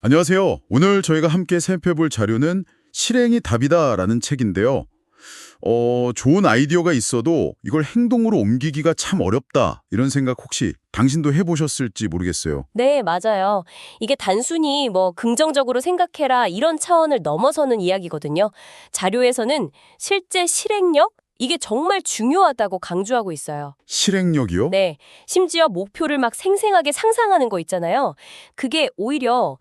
안녕하세요. 오늘 저희가 함께 살펴볼 자료는 실행이 답이다라는 책인데요. 좋은 아이디어가 있어도 이걸 행동으로 옮기기가 참 어렵다. 이런 생각 혹시 당신도 해보셨을지 모르겠어요. 네, 맞아요. 이게 단순히 긍정적으로 생각해라 이런 차원을 넘어서는 이야기거든요. 자료에서는 실제 실행력? 이게 정말 중요하다고 강조하고 있어요. 실행력이요? 네, 심지어 목표를 막 생생하게 상상하는 거 있잖아요. 그게 오히려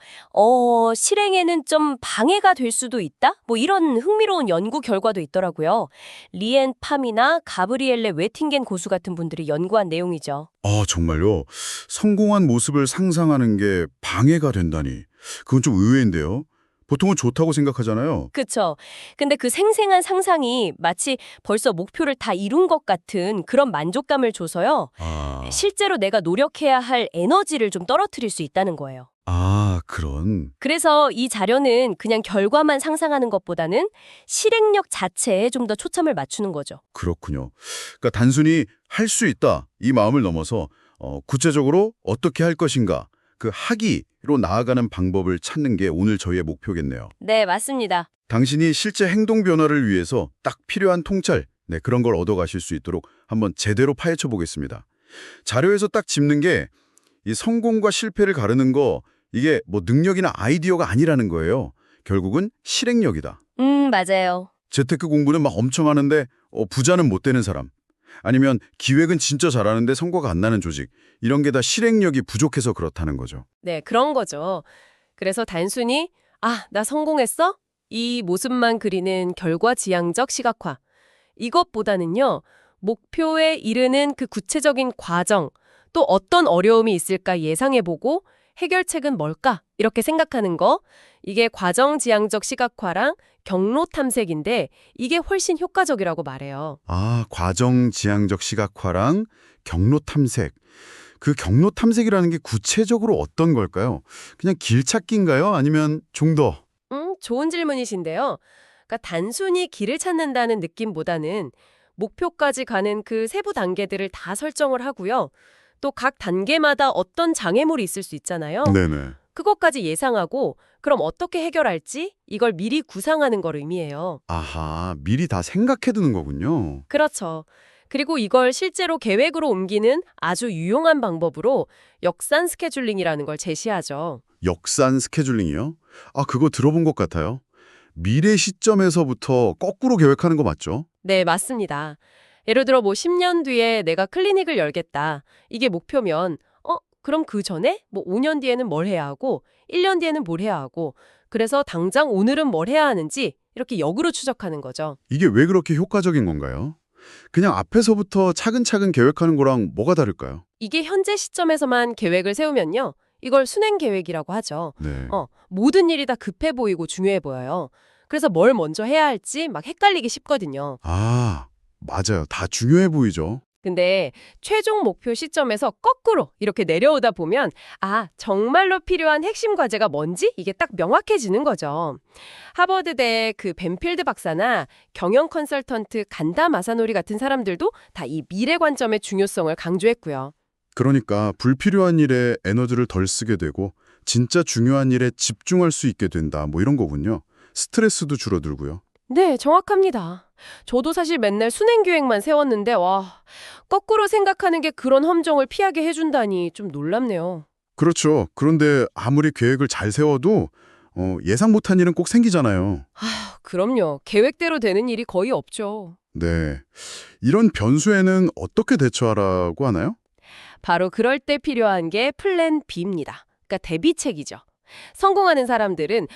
실행에는 좀 방해가 될 수도 있다? 이런 흥미로운 연구 결과도 있더라고요. 리엔 팜이나 가브리엘레 웨팅겐 고수 같은 분들이 연구한 내용이죠. 정말요? 성공한 모습을 상상하는 게 방해가 된다니. 그건 좀 의외인데요. 보통은 좋다고 생각하잖아요. 그쵸. 근데 그 생생한 상상이 마치 벌써 목표를 다 이룬 것 같은 그런 만족감을 줘서요. 실제로 내가 노력해야 할 에너지를 좀 떨어뜨릴 수 있다는 거예요. 그런. 그래서 이 자료는 그냥 결과만 상상하는 것보다는 실행력 자체에 좀 더 초점을 맞추는 거죠. 그렇군요. 그러니까 단순히 할 수 있다 이 마음을 넘어서 구체적으로 어떻게 할 것인가 그 하기로 나아가는 방법을 찾는 게 오늘 저희의 목표겠네요. 네, 맞습니다. 당신이 실제 행동 변화를 위해서 딱 필요한 통찰, 그런 걸 얻어가실 수 있도록 한번 제대로 파헤쳐 보겠습니다. 자료에서 딱 짚는 게 이 성공과 실패를 가르는 거 이게 능력이나 아이디어가 아니라는 거예요. 결국은 실행력이다. 맞아요. 재테크 공부는 막 엄청 하는데 부자는 못 되는 사람. 아니면 기획은 진짜 잘하는데 성과가 안 나는 조직. 이런 게 다 실행력이 부족해서 그렇다는 거죠. 네, 그런 거죠. 그래서 단순히 나 성공했어? 이 모습만 그리는 결과지향적 시각화. 이것보다는요, 목표에 이르는 그 구체적인 과정, 또 어떤 어려움이 있을까 예상해보고 해결책은 뭘까? 이렇게 생각하는 거. 이게 과정지향적 시각화랑 경로 탐색인데 이게 훨씬 효과적이라고 말해요. 과정 지향적 시각화랑 경로 탐색. 그 경로 탐색이라는 게 구체적으로 어떤 걸까요? 그냥 길찾기인가요? 아니면 좀 더? 좋은 질문이신데요. 그러니까 단순히 길을 찾는다는 느낌보다는 목표까지 가는 그 세부 단계들을 다 설정을 하고요. 또 각 단계마다 어떤 장애물이 있을 수 있잖아요. 네네. 그것까지 예상하고 그럼 어떻게 해결할지 이걸 미리 구상하는 걸 의미해요. 미리 다 생각해두는 거군요. 그렇죠. 그리고 이걸 실제로 계획으로 옮기는 아주 유용한 방법으로 역산 스케줄링이라는 걸 제시하죠. 역산 스케줄링이요? 그거 들어본 것 같아요. 미래 시점에서부터 거꾸로 계획하는 거 맞죠? 네, 맞습니다. 예를 들어 10년 뒤에 내가 클리닉을 열겠다. 이게 목표면 그럼 그 전에 5년 뒤에는 뭘 해야 하고 1년 뒤에는 뭘 해야 하고 그래서 당장 오늘은 뭘 해야 하는지 이렇게 역으로 추적하는 거죠. 이게 왜 그렇게 효과적인 건가요? 그냥 앞에서부터 차근차근 계획하는 거랑 뭐가 다를까요? 이게 현재 시점에서만 계획을 세우면요. 이걸 순행 계획이라고 하죠. 네. 모든 일이 다 급해 보이고 중요해 보여요. 그래서 뭘 먼저 해야 할지 막 헷갈리기 쉽거든요. 맞아요. 다 중요해 보이죠. 근데 최종 목표 시점에서 거꾸로 이렇게 내려오다 보면 정말로 필요한 핵심 과제가 뭔지 이게 딱 명확해지는 거죠. 하버드대 그 벤필드 박사나 경영 컨설턴트 간다 마사노리 같은 사람들도 다 이 미래 관점의 중요성을 강조했고요. 그러니까 불필요한 일에 에너지를 덜 쓰게 되고 진짜 중요한 일에 집중할 수 있게 된다. 이런 거군요. 스트레스도 줄어들고요. 네, 정확합니다. 저도 사실 맨날 순행 계획만 세웠는데 거꾸로 생각하는 게 그런 함정을 피하게 해준다니 좀 놀랍네요. 그렇죠. 그런데 아무리 계획을 잘 세워도 예상 못한 일은 꼭 생기잖아요. 그럼요. 계획대로 되는 일이 거의 없죠. 네. 이런 변수에는 어떻게 대처하라고 하나요? 바로 그럴 때 필요한 게 플랜 B입니다. 그러니까 대비책이죠. 성공하는 사람들은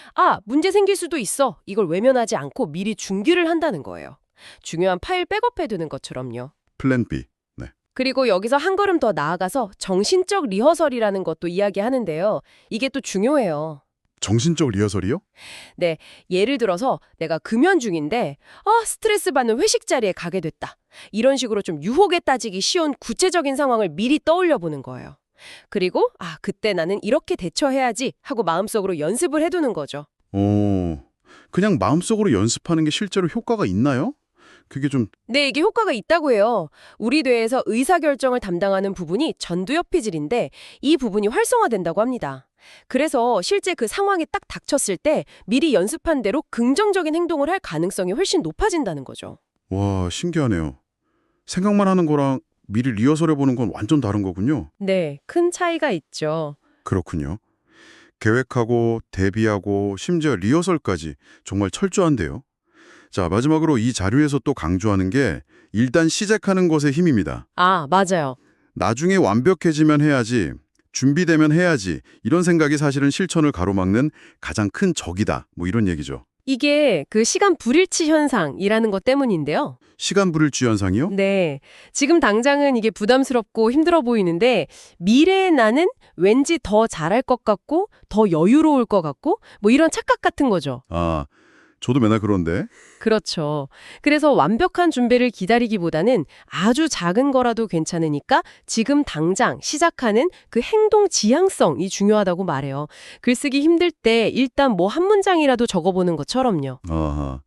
문제 생길 수도 있어. 이걸 외면하지 않고 미리 준비를 한다는 거예요. 중요한 파일 백업해두는 것처럼요. 플랜 B. 네. 그리고 여기서 한 걸음 더 나아가서 정신적 리허설이라는 것도 이야기하는데요. 이게 또 중요해요. 정신적 리허설이요? 네, 예를 들어서 내가 금연 중인데 스트레스 받는 회식 자리에 가게 됐다. 이런 식으로 좀 유혹에 따지기 쉬운 구체적인 상황을 미리 떠올려 보는 거예요. 그리고 그때 나는 이렇게 대처해야지 하고 마음속으로 연습을 해두는 거죠. 그냥 마음속으로 연습하는 게 실제로 효과가 있나요? 그게 좀 네, 이게 효과가 있다고 해요. 우리 뇌에서 의사결정을 담당하는 부분이 전두엽 피질인데 이 부분이 활성화된다고 합니다. 그래서 실제 그 상황이 딱 닥쳤을 때 미리 연습한 대로 긍정적인 행동을 할 가능성이 훨씬 높아진다는 거죠. 와, 신기하네요. 생각만 하는 거랑 미리 리허설해보는 건 완전 다른 거군요. 네, 큰 차이가 있죠. 그렇군요. 계획하고 대비하고 심지어 리허설까지 정말 철저한데요. 자, 마지막으로 이 자료에서 또 강조하는 게 일단 시작하는 것의 힘입니다. 아, 맞아요. 나중에 완벽해지면 해야지, 준비되면 해야지 이런 생각이 사실은 실천을 가로막는 가장 큰 적이다. 뭐 이런 얘기죠. 이게 그 시간 불일치 현상이라는 것 때문인데요. 시간 불일치 현상이요? 네. 지금 당장은 이게 부담스럽고 힘들어 보이는데 미래의 나는 왠지 더 잘할 것 같고 더 여유로울 것 같고 뭐 이런 착각 같은 거죠. 아, 저도 맨날 그런데. 그렇죠. 그래서 완벽한 준비를 기다리기보다는 아주 작은 거라도 괜찮으니까 지금 당장 시작하는 그 행동 지향성이 중요하다고 말해요. 글쓰기 힘들 때 일단 뭐 한 문장이라도 적어보는 것처럼요. 아하.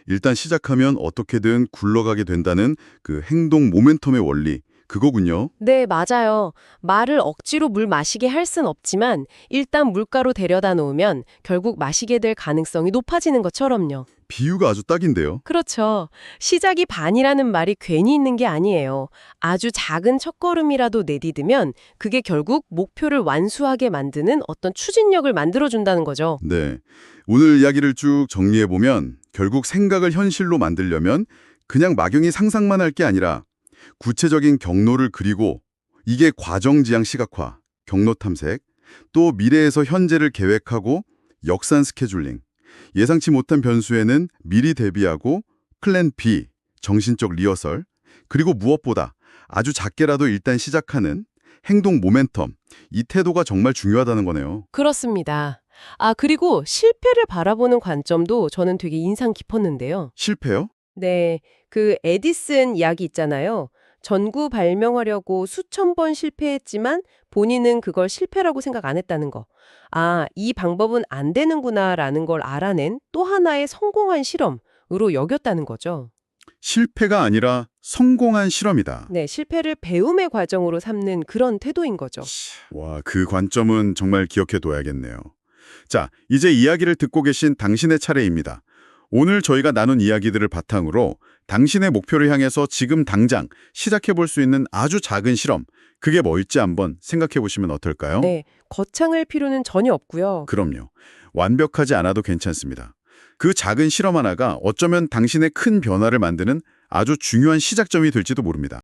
일단 시작하면 어떻게든 굴러가게 된다는 그 행동 모멘텀의 원리, 그거군요. 네, 맞아요. 말을 억지로 물 마시게 할 순 없지만 일단 물가로 데려다 놓으면 결국 마시게 될 가능성이 높아지는 것처럼요. 비유가 아주 딱인데요. 그렇죠. 시작이 반이라는 말이 괜히 있는 게 아니에요. 아주 작은 첫걸음이라도 내디디면 그게 결국 목표를 완수하게 만드는 어떤 추진력을 만들어준다는 거죠. 네. 오늘 이야기를 쭉 정리해보면 결국 생각을 현실로 만들려면 그냥 막연히 상상만 할 게 아니라 구체적인 경로를 그리고 이게 과정지향 시각화, 경로 탐색, 또 미래에서 현재를 계획하고 역산 스케줄링, 예상치 못한 변수에는 미리 대비하고 플랜 B, 정신적 리허설, 그리고 무엇보다 아주 작게라도 일단 시작하는 행동 모멘텀, 이 태도가 정말 중요하다는 거네요. 그렇습니다. 아, 그리고 실패를 바라보는 관점도 저는 되게 인상 깊었는데요. 실패요? 네, 그 에디슨 이야기 있잖아요. 전구 발명하려고 수천 번 실패했지만 본인은 그걸 실패라고 생각 안 했다는 거. 아, 이 방법은 안 되는구나라는 걸 알아낸 또 하나의 성공한 실험으로 여겼다는 거죠. 실패가 아니라 성공한 실험이다. 네, 실패를 배움의 과정으로 삼는 그런 태도인 거죠. 와, 그 관점은 정말 기억해 둬야겠네요. 자, 이제 이야기를 듣고 계신 당신의 차례입니다. 오늘 저희가 나눈 이야기들을 바탕으로 당신의 목표를 향해서 지금 당장 시작해 볼 수 있는 아주 작은 실험, 그게 뭘지 한번 생각해 보시면 어떨까요? 네, 거창할 필요는 전혀 없고요. 그럼요. 완벽하지 않아도 괜찮습니다. 그 작은 실험 하나가 어쩌면 당신의 큰 변화를 만드는 아주 중요한 시작점이 될지도 모릅니다.